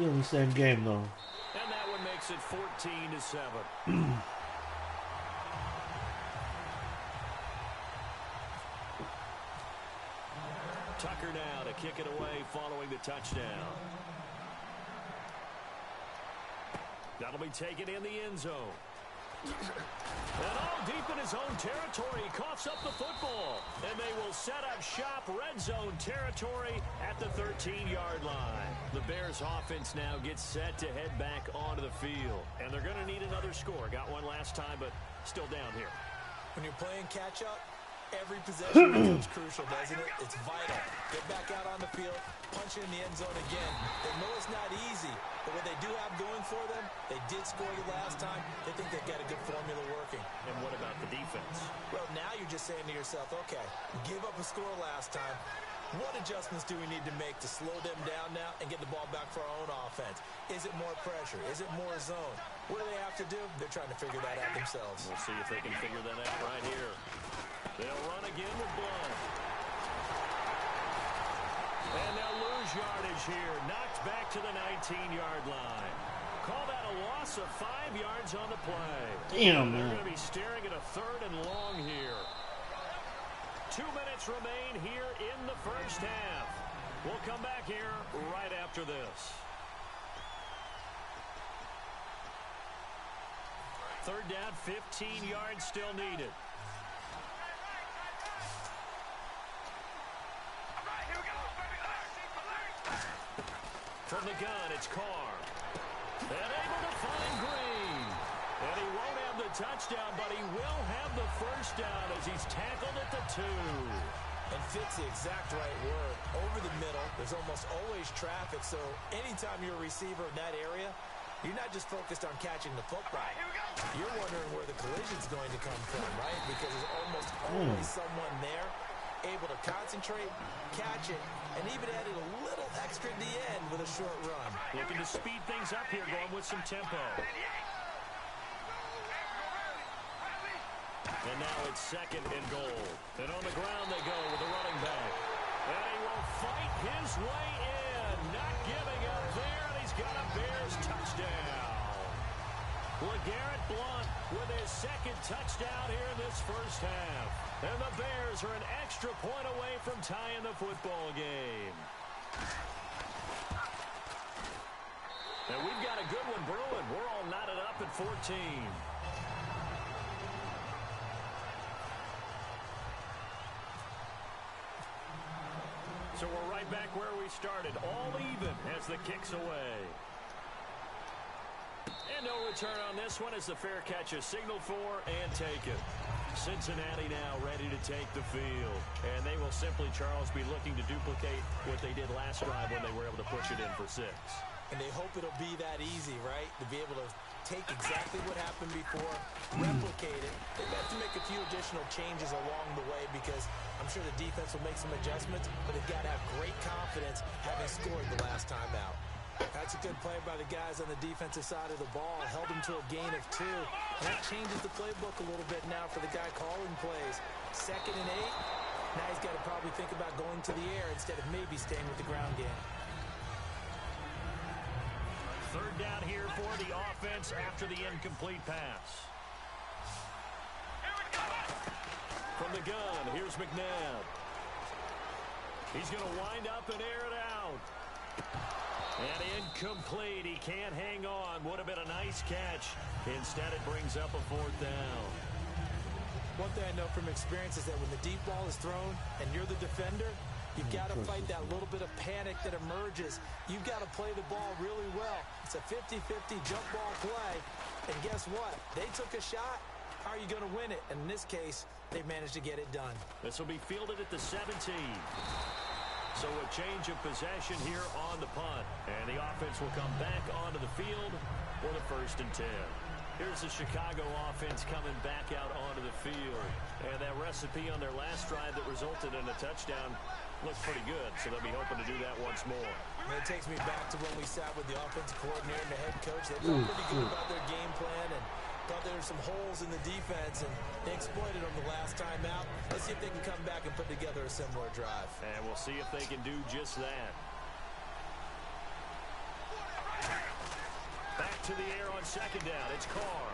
Still in the same game, though. And that one makes it 14-7. Tucker now to kick it away following the touchdown. That'll be taken in the end zone. And all deep in his own territory, he coughs up the football. And they will set up shop, red zone territory at the 13-yard line. The Bears offense now gets set to head back onto the field. And they're going to need another score. Got one last time, but still down here. When you're playing catch-up, every possession becomes crucial, doesn't it? It's vital. Get back out on the field, punch it in the end zone again. They know it's not easy, but what they do have going for them, they did score the last time. They think they've got a good formula working. And what about the defense? Well, now you're just saying to yourself, okay, we gave up a score last time. What adjustments do we need to make to slow them down now and get the ball back for our own offense? Is it more pressure? Is it more zone? What do they have to do? They're trying to figure that out themselves. We'll see if they can figure that out right here. They'll run again with Blunt. And they'll lose yardage here. Knocked back to the 19-yard line. Call that a loss of 5 yards on the play. Damn, They're man. going to be staring at a 3rd and long here. 2 minutes remain here in the first half. We'll come back here right after this. 3rd down, 15 yards still needed. From the gun, it's Carr. And able to find Green. And he won't have the touchdown, but he will have the first down as he's tackled at the 2. And fits the exact right word. Over the middle, there's almost always traffic, so anytime you're a receiver in that area, you're not just focused on catching the football. You're wondering where the collision's going to come from, right? Because there's almost always someone there able to concentrate, catch it, and even added a little extra at the end with a short run. Looking to speed things up here, going with some tempo. And now it's 2nd and goal. And on the ground they go with the running back. And he will fight his way in. Not giving up there, and he's got a Bears touchdown. LeGarrette Blunt with his 2nd touchdown here in this first half. And the Bears are an extra point away from tying the football game. And we've got a good one brewing. We're all knotted up at 14. So we're right back where we started. All even as the kick's away. And no return on this one as the fair catch is signaled for and taken. Cincinnati now ready to take the field. And they will simply, Charles, be looking to duplicate what they did last drive when they were able to push it in for 6. And they hope it'll be that easy, right? To be able to take exactly what happened before, replicate it. They've got to make a few additional changes along the way because I'm sure the defense will make some adjustments, but they've got to have great confidence having scored the last time out. That's a good play by the guys on the defensive side of the ball. Held them to a gain of 2. And that changes the playbook a little bit now for the guy calling plays. 2nd and 8. Now he's got to probably think about going to the air instead of maybe staying with the ground game. 3rd down here for the offense after the incomplete pass. From the gun, here's McNabb. He's going to wind up and air it out. And incomplete. He can't hang on. Would have been a nice catch. Instead, it brings up a 4th down. One thing I know from experience is that when the deep ball is thrown and you're the defender, you've got to fight that little bit of panic that emerges. You've got to play the ball really well. It's a 50-50 jump ball play. And guess what? They took a shot. How are you going to win it? And in this case, they managed to get it done. This will be fielded at the 17. So a change of possession here on the punt. And the offense will come back onto the field for the 1st and 10. Here's the Chicago offense coming back out onto the field. And that recipe on their last drive that resulted in a touchdown looks pretty good. So they'll be hoping to do that once more. And it takes me back to when we sat with the offensive coordinator and the head coach. They felt pretty good about their game plan and thought there were some holes in the defense, and they exploited them the last time out. Let's see if they can come back and put together a similar drive. And we'll see if they can do just that. to the air on second down. It's Carr.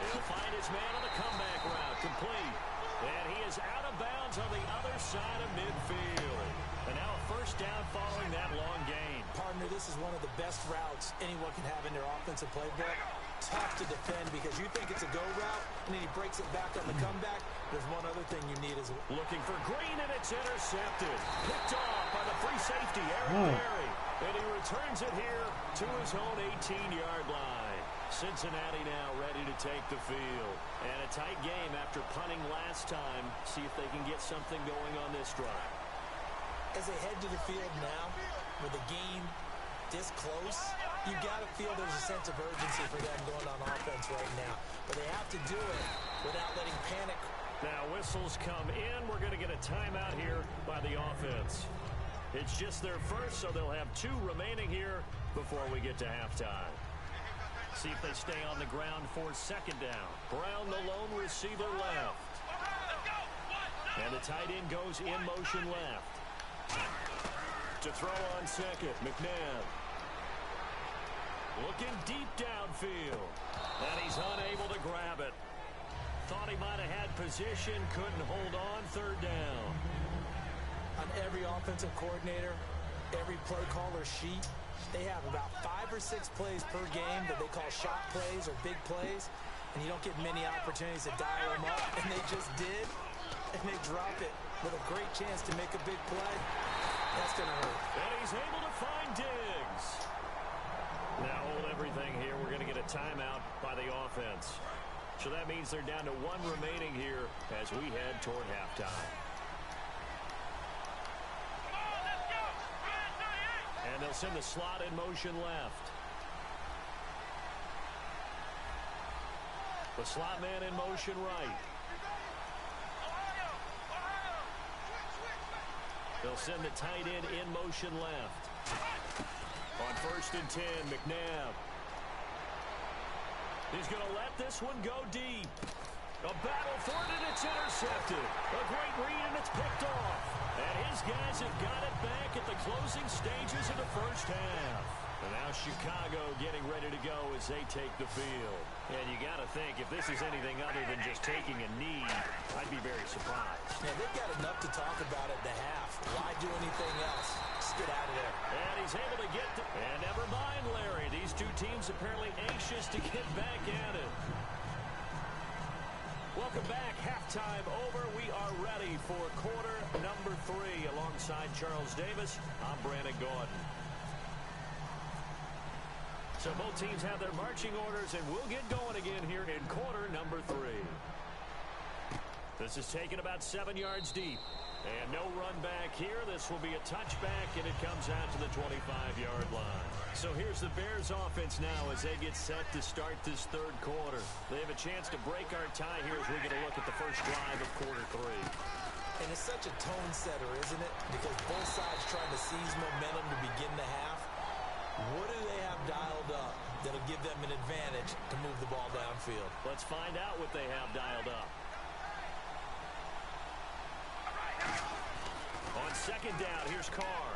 He'll find his man on the comeback route. Complete. And he is out of bounds on the other side of midfield. And now a first down following that long gain. Partner, this is one of the best routes anyone can have in their offensive playbook. Tough to defend because you think it's a go route, and then he breaks it back on the comeback. There's one other thing you need is looking for Green, and it's intercepted. Picked off by the free safety, Eric Berry. And he returns it here to his own 18-yard line. Cincinnati now ready to take the field. And a tight game after punting last time. See if they can get something going on this drive. As they head to the field now, with the game this close, you got to feel there's a sense of urgency for them going on offense right now. But they have to do it without letting panic. Now whistles come in. We're going to get a timeout here by the offense. It's just their first, so they'll have 2 remaining here before we get to halftime. See if they stay on the ground for second down. Brown, the lone receiver, left. And the tight end goes in motion left. To throw on second, McNabb. Looking deep downfield. And he's unable to grab it. Thought he might have had position, couldn't hold on, third down. On every offensive coordinator, every play caller sheet, they have about 5 or 6 plays per game that they call shot plays or big plays, and you don't get many opportunities to dial them up, and they just did, and they drop it with a great chance to make a big play. That's going to hurt. And he's able to find Diggs. Now hold everything here. We're going to get a timeout by the offense. So that means they're down to 1 remaining here as we head toward halftime. And they'll send the slot in motion left. The slot man in motion right. They'll send the tight end in motion left. On 1st and 10, McNabb. He's going to let this one go deep. A battle for it, and it's intercepted. A great read, and it's picked off. And his guys have got it back at the closing stages of the first half. And now Chicago getting ready to go as they take the field. And you got to think, if this is anything other than just taking a knee, I'd be very surprised. Yeah, they've got enough to talk about at the half. Why do anything else? Just get out of there. And he's able to get to... And never mind, Larry. These 2 teams apparently anxious to get back at it. Welcome back. Halftime over. We are ready for quarter number 3. Alongside Charles Davis, I'm Brandon Gordon. So both teams have their marching orders, and we'll get going again here in quarter number 3. This is taken about 7 yards deep. And no run back here. This will be a touchback, and it comes out to the 25-yard line. So here's the Bears offense now as they get set to start this 3rd quarter. They have a chance to break our tie here as we get a look at the first drive of quarter 3. And it's such a tone setter, isn't it? Because both sides trying to seize momentum to begin the half. What do they have dialed up that'll give them an advantage to move the ball downfield? Let's find out what they have dialed up. On second down, here's Carr.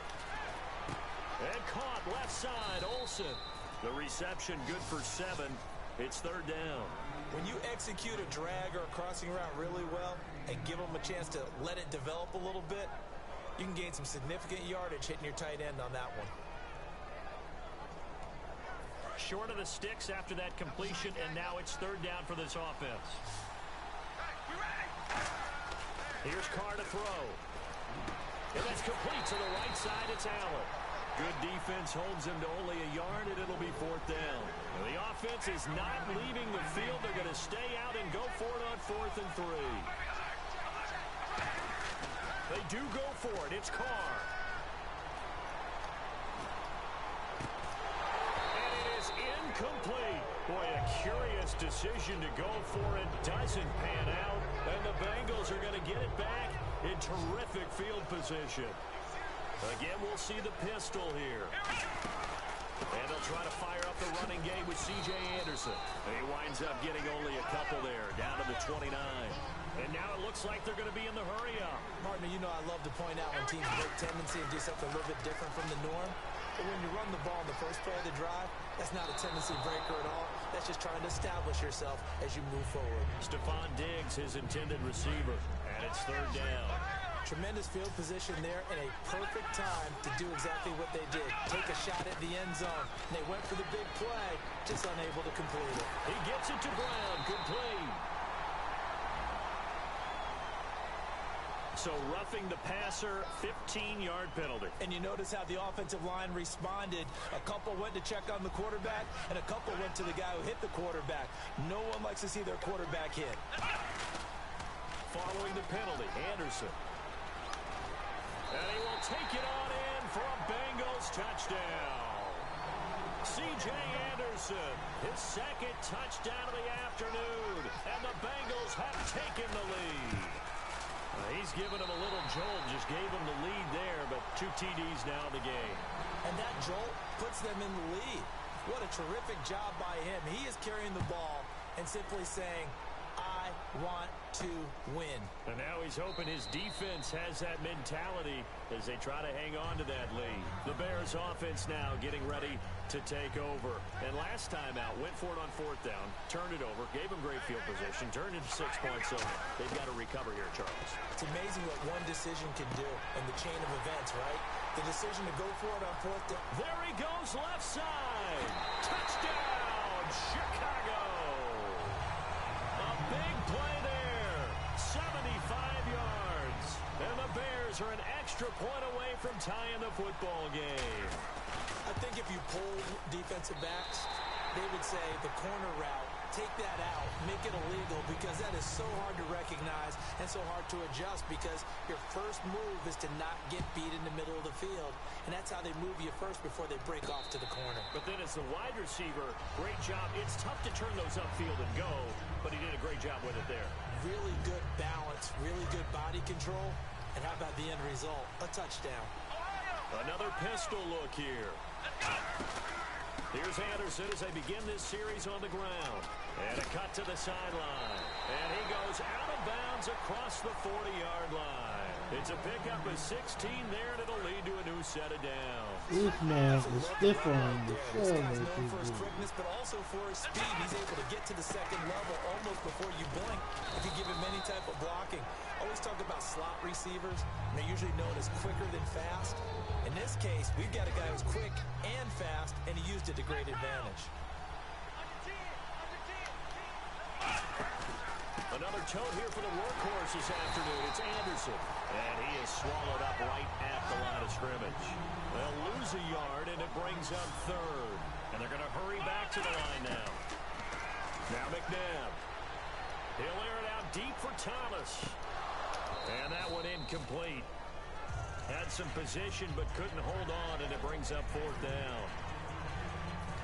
And caught left side, Olsen. The reception good for 7. It's 3rd down. When you execute a drag or a crossing route really well and give them a chance to let it develop a little bit, you can gain some significant yardage hitting your tight end on that one. Short of the sticks after that completion, and now it's 3rd down for this offense. Here's Carr to throw. And that's complete to the right side. It's Allen. Good defense holds him to only a yard, and it'll be 4th down. The offense is not leaving the field. They're going to stay out and go for it on 4th and 3. They do go for it. It's Carr. And it is incomplete. Boy, a curious decision to go for it. Doesn't pan out. And the Bengals are going to get it back in terrific field position. Again, we'll see the pistol here. And they'll try to fire up the running game with C.J. Anderson. He winds up getting only a couple there, down to the 29. And now it looks like they're going to be in the hurry-up. Partner, you know I love to point out when teams break tendency and do something a little bit different from the norm. But when you run the ball in the first play of the drive, that's not a tendency breaker at all. That's just trying to establish yourself as you move forward. Stephon Diggs, his intended receiver, and it's third down. Tremendous field position there and a perfect time to do exactly what they did. Take a shot at the end zone. And they went for the big play, just unable to complete it. He gets it to Brown. Complete. So roughing the passer, 15-yard penalty. And you notice how the offensive line responded. A couple went to check on the quarterback, and a couple went to the guy who hit the quarterback. No one likes to see their quarterback hit. Following the penalty, Anderson. And he will take it on in for a Bengals touchdown. C.J. Anderson, his second touchdown of the afternoon. And the Bengals have taken the lead. He's given him a little jolt, just gave him the lead there, but 2 TDs now in the game. And that jolt puts them in the lead. What a terrific job by him. He is carrying the ball and simply saying, I want to win. And now he's hoping his defense has that mentality as they try to hang on to that lead. The Bears offense now getting ready to take over. And last time out, went for it on fourth down, turned it over, gave him great field position, turned into 6 points. So they've got to recover here, Charles. It's amazing what one decision can do in the chain of events, right? The decision to go for it on fourth down. There he goes, left side. Touchdown, Chicago. A big play there, 75 yards. And the Bears are an extra point away from tying the football game. I think if you poll defensive backs, they would say the corner route, take that out, make it illegal, because that is so hard to recognize and so hard to adjust, because your first move is to not get beat in the middle of the field. And that's how they move you first before they break off to the corner. But then as the wide receiver, great job. It's tough to turn those upfield and go, but he did a great job with it there. Really good balance, really good body control. And how about the end result? A touchdown. Another pistol look here. Here's Anderson as they begin this series on the ground. And a cut to the sideline. And he goes out of bounds across the 40-yard line. It's a pickup of 16 there, and it'll lead to a new set of downs. This man is stiff on the This guy's known for his quickness, but also for his speed. He's able to get to the second level almost before you blink if you give him any type of blocking. Always talk about slot receivers. They're usually known as quicker than fast. In this case, we've got a guy who's quick and fast, and he used it to great advantage. Another tote here for the workhorse this afternoon. It's Anderson. And he is swallowed up right at the line of scrimmage. They'll lose a yard, and it brings up third. And they're going to hurry back to the line now. Now McNabb. He'll air it out deep for Thomas. And that one incomplete. Had some position but couldn't hold on, and it brings up fourth down.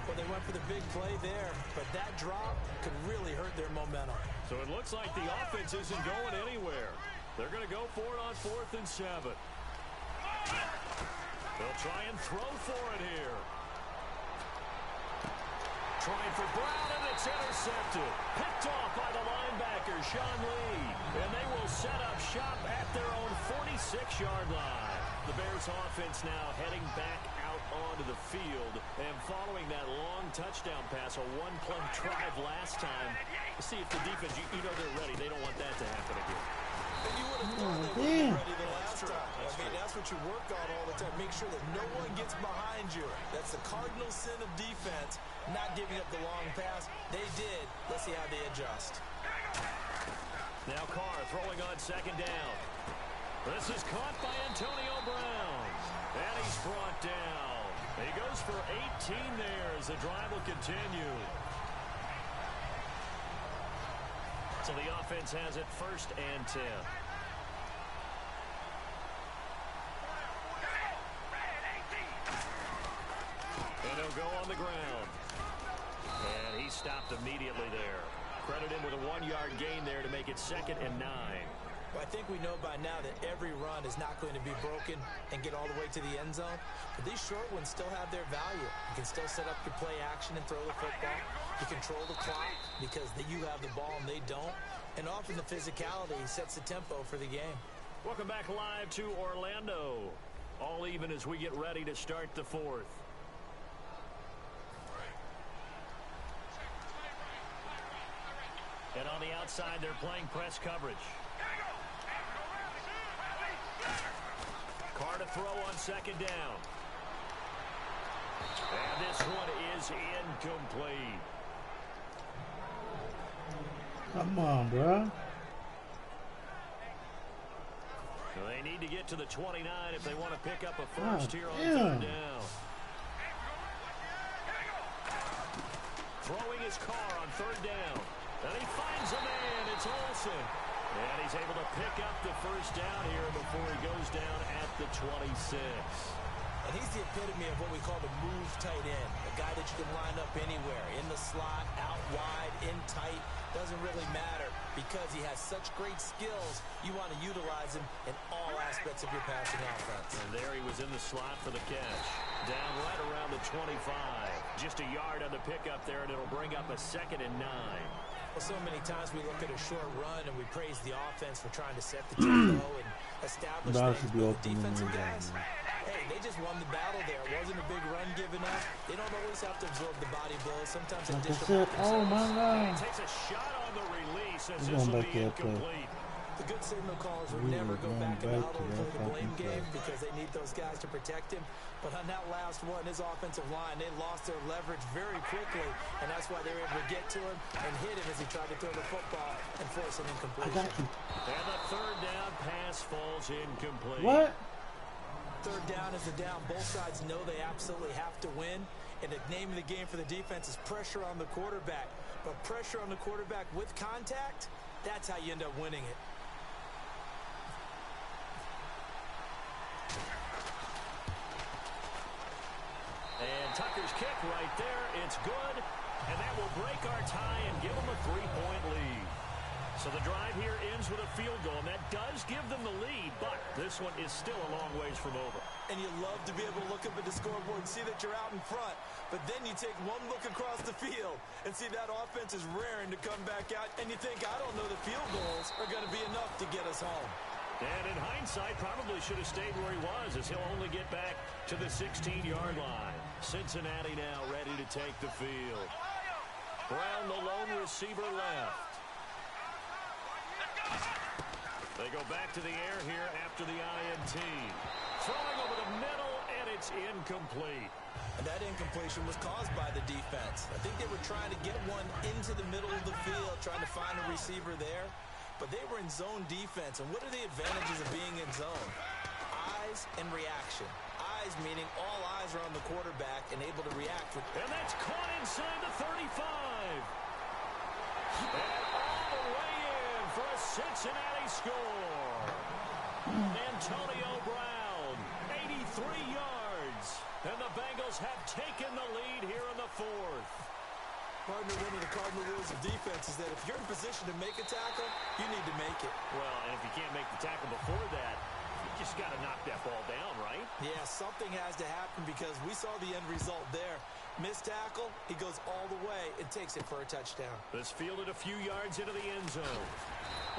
Well, they went for the big play there, but that drop could really hurt their momentum. So it looks like the offense isn't going anywhere. They're going to go for it on 4th and 7. They'll try and throw for it here. Trying for Brown, and it's intercepted. Picked off by the linebacker, Sean Lee. And they will set up shop at their own 46-yard line. The Bears offense now heading back out onto the field. And following that long touchdown pass, a one-play drive last time. Let's see if the defense, you know they're ready. They don't want that to happen again. And you would have thought they would be ready the last time. I mean, that's what you work on all the time. Make sure that no one gets behind you. That's the cardinal sin of defense, not giving up the long pass. They did. Let's see how they adjust. Now Carr throwing on 2nd down. This is caught by Antonio Brown. And he's brought down. He goes for 18 there as the drive will continue. So the offense has it 1st and 10. And he'll go on the ground. And he stopped immediately there. Credit him with a 1-yard gain there to make it 2nd and 9. Well, I think we know by now that every run is not going to be broken and get all the way to the end zone. But these short ones still have their value. You can still set up your play action and throw the football. You control the clock because you have the ball and they don't. And often the physicality sets the tempo for the game. Welcome back live to Orlando. All even as we get ready to start the fourth. And on the outside, they're playing press coverage. Carr to throw on second down. And this one is incomplete. Come on, bro. They need to get to the 29 if they want to pick up a first here on third down. Throwing his Carr on third down. And he finds a man. It's Olsen. And he's able to pick up the first down here before he goes down at the 26. And he's the epitome of what we call the move tight end. A guy that you can line up anywhere. In the slot, out wide, in tight. Doesn't really matter because he has such great skills. You want to utilize him in all aspects of your passing offense. And there he was in the slot for the catch. Down right around the 25. Just a yard on the pickup there, and it'll bring up a 2nd and 9. Well, so many times we look at a short run and we praise the offense for trying to set the tempo and establish things. But the defensive guys, hey, they just won the battle there. It wasn't a big run given up. They don't always have to absorb the body blows. Sometimes they dish Oh, my God. He takes a shot on the release as this will be incomplete. The good signal callers will never go back in the huddle and play the blame game because they need those guys to protect him. But on that last one, his offensive line, they lost their leverage very quickly, and that's why they were able to get to him and hit him as he tried to throw the football and force an incompletion. And the third down pass falls incomplete. What? Third down is a down. Both sides know they absolutely have to win, and the name of the game for the defense is pressure on the quarterback. But pressure on the quarterback with contact, that's how you end up winning it. And Tucker's kick right there. It's good. And that will break our tie and give them a 3-point lead. So the drive here ends with a field goal, and that does give them the lead, but this one is still a long ways from over. And you love to be able to look up at the scoreboard and see that you're out in front, but then you take one look across the field and see that offense is raring to come back out, and you think, I don't know, the field goals are going to be enough to get us home. And in hindsight, probably should have stayed where he was, as he'll only get back to the 16-yard line. Cincinnati now ready to take the field. Brown, the lone receiver, left. They go back to the air here after the INT. Throwing over the middle, and it's incomplete. And that incompletion was caused by the defense. I think they were trying to get one into the middle of the field, trying to find a receiver there. But they were in zone defense. And what are the advantages of being in zone? Eyes and reaction. Eyes meaning all eyes are on the quarterback and able to react. And that's caught inside the 35. And all the way in for a Cincinnati score. Antonio Brown, 83 yards. And the Bengals have taken the lead here in the fourth. Partner, one of the cardinal rules of defense is that if you're in position to make a tackle, you need to make it. Well, and if you can't make the tackle before that, you just got to knock that ball down, right? Yeah, something has to happen because we saw the end result there. Missed tackle, he goes all the way and takes it for a touchdown. This fielded a few yards into the end zone.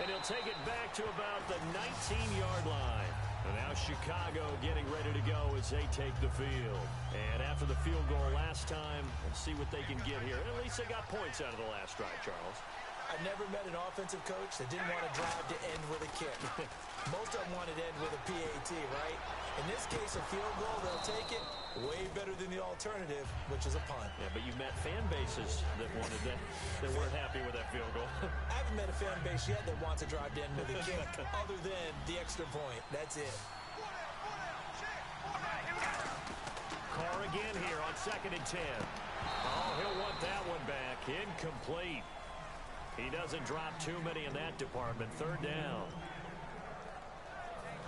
And he'll take it back to about the 19-yard line. And now Chicago getting ready to go as they take the field. And after the field goal last time, let's see what they can get here. At least they got points out of the last drive, Charles. I've never met an offensive coach that didn't want to drive to end with a kick. Most of them wanted to end with a PAT, right? In this case, a field goal, they'll take it. Way better than the alternative, which is a punt. Yeah, but you've met fan bases that wanted that, that weren't happy with that field goal. I haven't met a fan base yet that wants to drive to end with a kick other than the extra point. That's it. Carr again here on 2nd and 10. Oh, he'll want that one back. Incomplete. He doesn't drop too many in that department. Third down.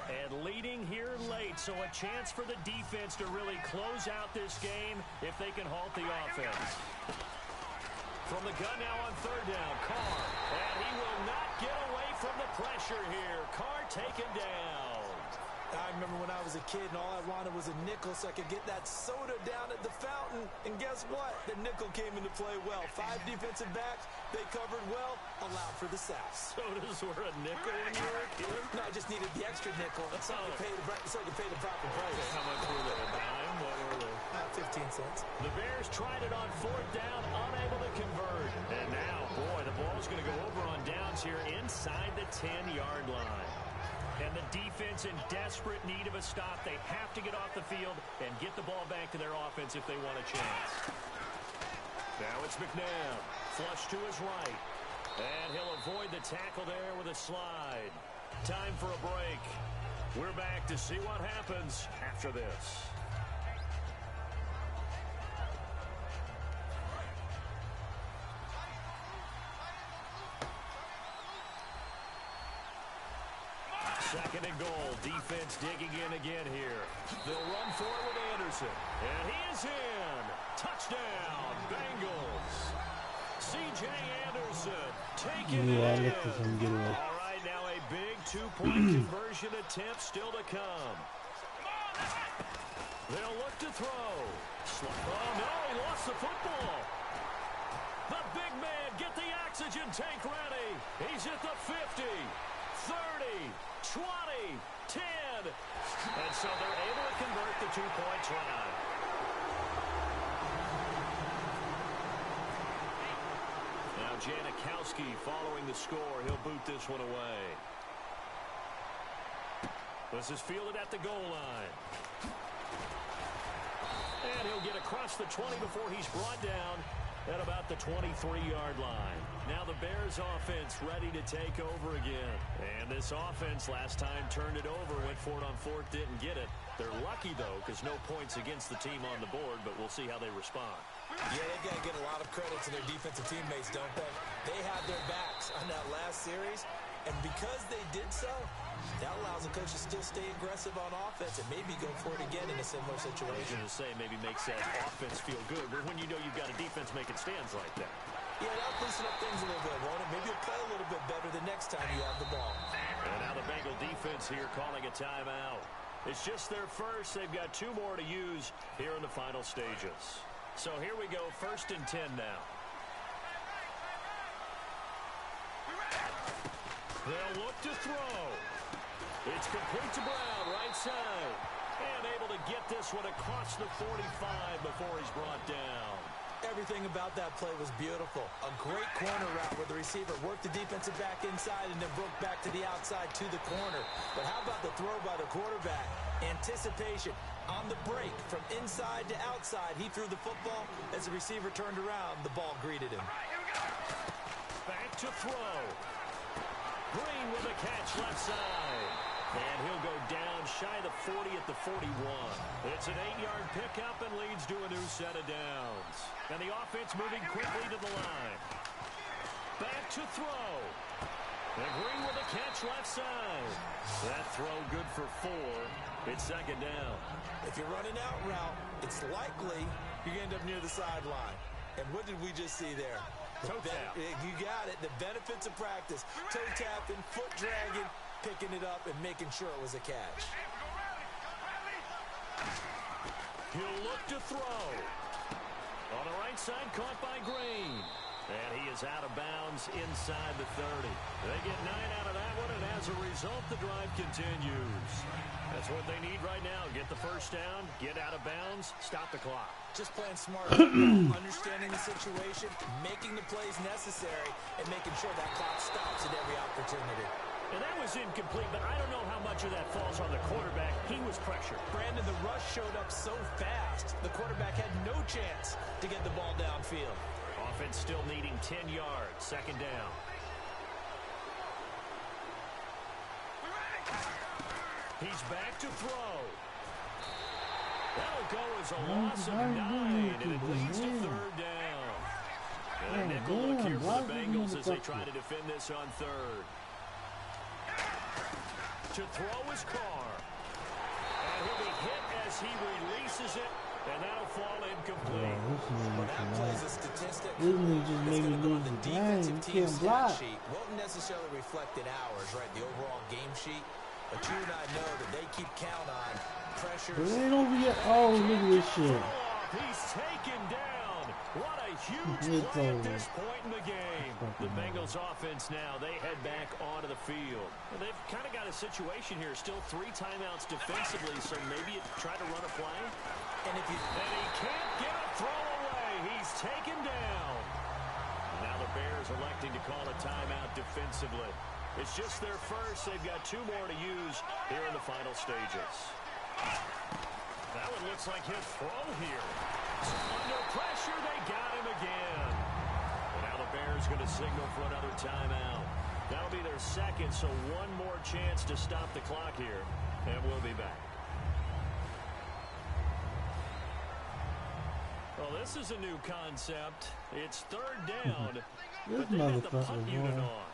And leading here late, so a chance for the defense to really close out this game if they can halt the offense. From the gun now on third down, Carr. And he will not get away from the pressure here. Carr taken down. I remember when I was a kid and all I wanted was a nickel so I could get that soda down at the fountain. And guess what? The nickel came into play well. 5 defensive backs, They covered well, allowed for the sacks. So does were a nickel when you were a kid? No, I just needed the extra nickel so I could pay the proper price. Okay, how much were they? A dime? What were they? 15 cents. The Bears tried it on 4th down, unable to convert. And now, boy, the ball's going to go over on downs here inside the 10-yard line. And the defense in desperate need of a stop. They have to get off the field and get the ball back to their offense if they want a chance. Now it's McNabb. Flush to his right. And he'll avoid the tackle there with a slide. Time for a break. We're back to see what happens after this. Second and goal. Defense digging in again here. They'll run for it with Anderson. And he is in. Touchdown, Bengals. C.J. Anderson taking it in. All right, now a big two-point conversion attempt still to come. They'll look to throw. Oh, no, he lost the football. The big man, get the oxygen tank ready. He's at the 50, 30, 20, 10. And so they're able to convert the 2-point try. Now Janikowski following the score. He'll boot this one away. This is fielded at the goal line. And he'll get across the 20 before he's brought down at about the 23-yard line. Now the Bears offense ready to take over again. And this offense last time turned it over, went for it on 4th, didn't get it. They're lucky, though, because no points against the team on the board, but we'll see how they respond. Yeah, they've got to get a lot of credit to their defensive teammates, don't they? They had their backs on that last series, and because they did so, that allows the coach to still stay aggressive on offense and maybe go for it again in a similar situation. I was going to say maybe makes that offense feel good, but when you know you've got a defense making stands like that. Yeah, that'll loosen up things a little bit, won't it? Maybe you'll play a little bit better the next time you have the ball. And now the Bengal defense here calling a timeout. It's just their first. They've got 2 more to use here in the final stages. So here we go, 1st and 10 now. They'll look to throw. It's complete to Brown, right side. And able to get this one across the 45 before he's brought down. Everything about that play was beautiful. A great corner route where the receiver worked the defensive back inside and then broke back to the outside to the corner. But how about the throw by the quarterback? Anticipation on the break from inside to outside. He threw the football. As the receiver turned around, the ball greeted him. Back to throw. Green with a catch left side. And he'll go down shy of the 40 at the 41. It's an 8-yard pickup and leads to a new set of downs. And the offense moving quickly to the line. Back to throw. And Green with a catch left side. That throw good for 4. It's 2nd down. If you're running out route, it's likely you end up near the sideline. And what did we just see there? Toe tap. You got it. The benefits of practice. Toe tapping, foot dragging, picking it up and making sure it was a catch. He'll look to throw. On the right side, caught by Green. And he is out of bounds inside the 30. They get 9 out of that one, and as a result, the drive continues. That's what they need right now. Get the first down, get out of bounds, stop the clock. Just playing smart football, understanding the situation, making the plays necessary, and making sure that clock stops at every opportunity. And that was incomplete, but I don't know how much of that falls on the quarterback. He was pressured. Brandon, the rush showed up so fast, the quarterback had no chance to get the ball downfield. Offense still needing 10 yards, 2nd down. He's back to throw. That'll go as a loss of 9, and it leads to 3rd down. And a nickel look here for the Bengals as they try to defend this on 3rd. To throw his Carr. And he'll be hit as he releases it, and that'll fall incomplete. Well, that plays a statistic. This is just making me lose the game. You can't block. Won't necessarily reflect in ours, right? The overall game sheet. But you and I know that they keep count on pressures. But they don't get. Oh, look at this shit. He's taken down. What a huge play at this point in the game. The Bengals offense now, they head back onto the field. Well, they've kind of got a situation here. Still 3 timeouts defensively, so maybe try to run a play. And he can't get a throw away. He's taken down. Now the Bears electing to call a timeout defensively. It's just their first. They've got 2 more to use here in the final stages. That one looks like his throw here. Under pressure, they got him again. And now the Bears going to signal for another timeout. That'll be their second, so 1 more chance to stop the clock here. And we'll be back. Well, this is a new concept. It's 3rd down. But they got the punt unit on.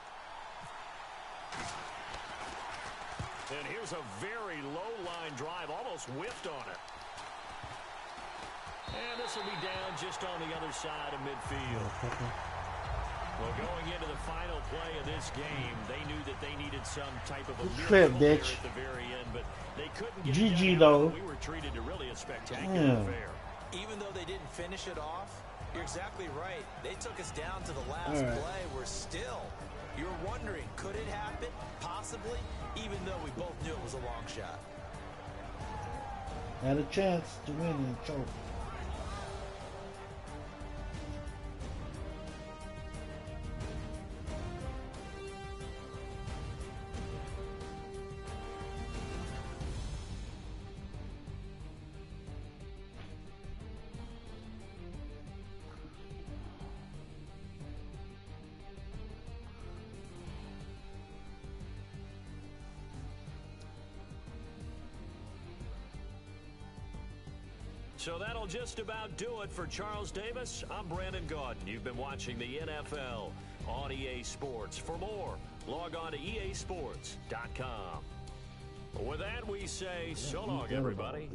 And here's a very low-line drive, almost whiffed on it. And this will be down just on the other side of midfield. Well, going into the final play of this game, they knew that they needed some type of a miracle there at the very end, but they couldn't get GG it though. We were treated to really a spectacular affair. Even though they didn't finish it off, you're exactly right. They took us down to the last play. We're still, you're wondering, could it happen? Possibly, even though we both knew it was a long shot. Had a chance to win and choke. So that'll just about do it for Charles Davis. I'm Brandon Gaudin. You've been watching the NFL on EA Sports. For more, log on to easports.com. With that, we say so long, everybody.